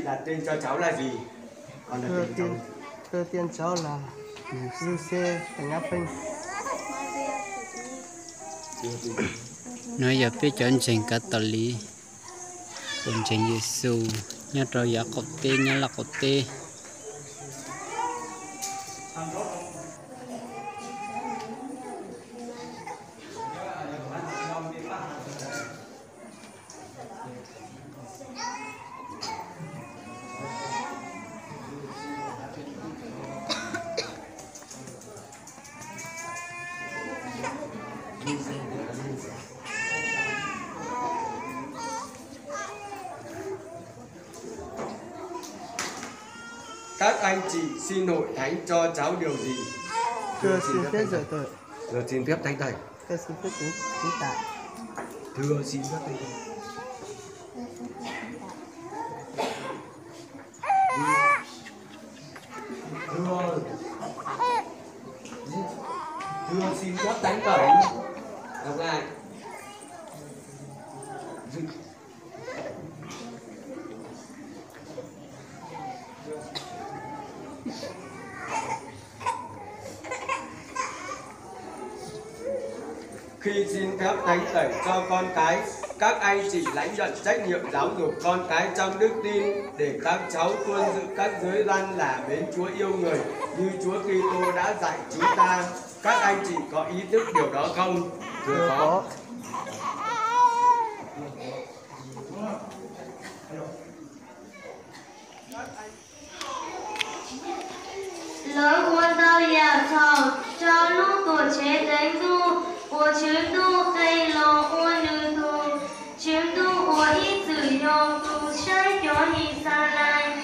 đặt tên cho cháu là gì? Con đặt tên cháu. Thưa tiên cháu là Luce Thành Áp Vinh. Nói giờ biết chọn trình cả tờ lý còn trình Giêsu nhớ rồi giờ cột tê nhớ là cột tê Các anh chị xin hội thánh cho cháu điều gì? Thưa xin phép rửa tội. Thưa xin phép thánh thầy. Thưa xin phép chính tạ. Thưa xin phép thánh thầy. Thưa xin phép thánh thầy. Đọc lại. Khi xin phép thánh tẩy cho con cái, các anh chị lãnh nhận trách nhiệm giáo dục con cái trong đức tin để các cháu tuân giữ các giới văn là mến Chúa yêu người như Chúa Kitô đã dạy chúng ta. Các anh chị có ý thức điều đó không? Thưa có. Lỡ quân tao nhà thầu cho lúc của chế đánh du của chiếm tu cây lò quân nữ tu chiếm tu của ít sử dụng tu trái cho hi xa lại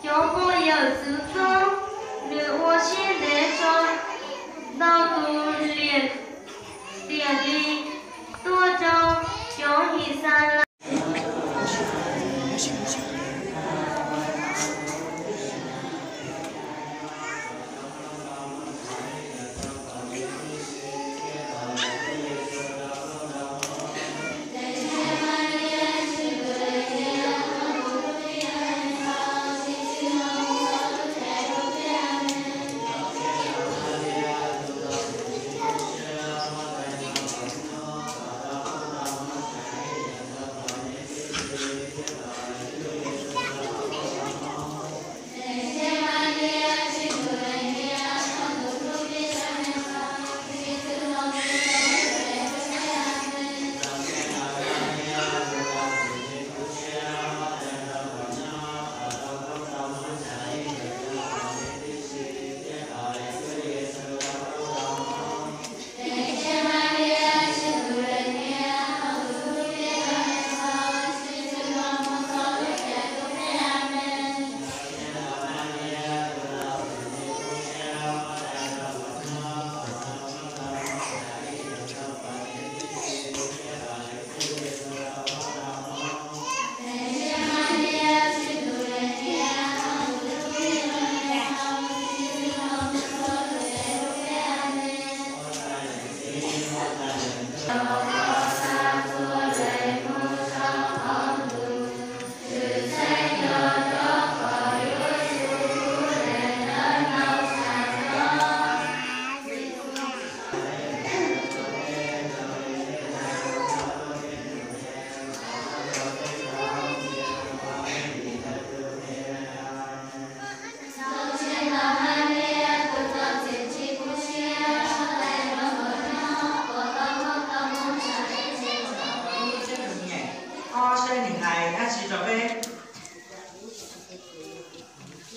cho cô giờ sự công nữ của chiến để cho đau tu liền tiền đi tua cho hi xa lại.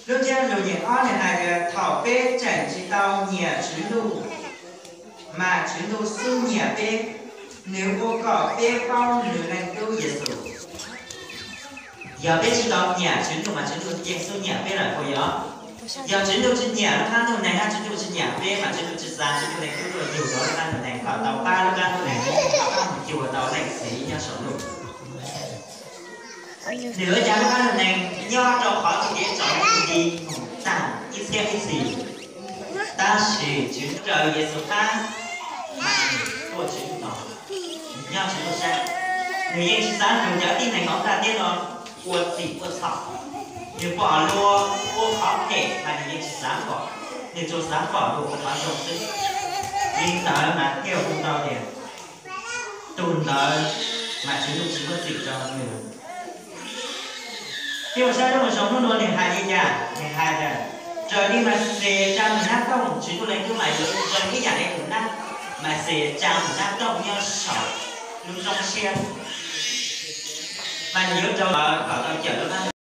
lúc trên lưu nhiệt on này thảo bê chảy chỉ tao nhẹ chứ lưu mà chứ lưu sư nhẹ bê nếu cô có bê con lưu này lưu dễ sử giờ bê chỉ tao nhẹ chứ lưu mà chứ lưu dễ sư nhẹ bê là thôi đó giờ chứ lưu chỉ nhẹ nó khá thôi này ha chứ lưu chỉ nhẹ bê mà chứ lưu chỉ ra chứ lưu này cứ lưu nhiều đó là này khảo tàu ba lúc ra thôi này khảo một chiều tàu này xí nha sở lưu nửa giờ lúc đó này do cho khỏi thì để chọn gì ta ít xem ít gì ta chỉ chứng trời về số ta tôi chứng tỏ nhau chứng tỏ sao người dân chỉ sáng đường trở tin này ngõ ta tiết rồi của gì của sọc Nếu bỏ lúa ô khó thể mà những chỉ sáng bỏ. Nếu cho sáng bỏ lúa khó trồng sức. Vì tớ mà theo không tao đẹp. Tùn tớ mà chỉ lúc chỉ có dịch cho người. Khi mà sao đâu mà sống luôn thì hai đi nha, thì hai rồi. Rồi đi mà xề trang mình nát tông, chỉ có lấy cứ mày rồi cái nhà này cũng nát. Mà xề trang mình nát tông nhau sầu, lúc trong xe. Mà nhớ cho ở chợ đó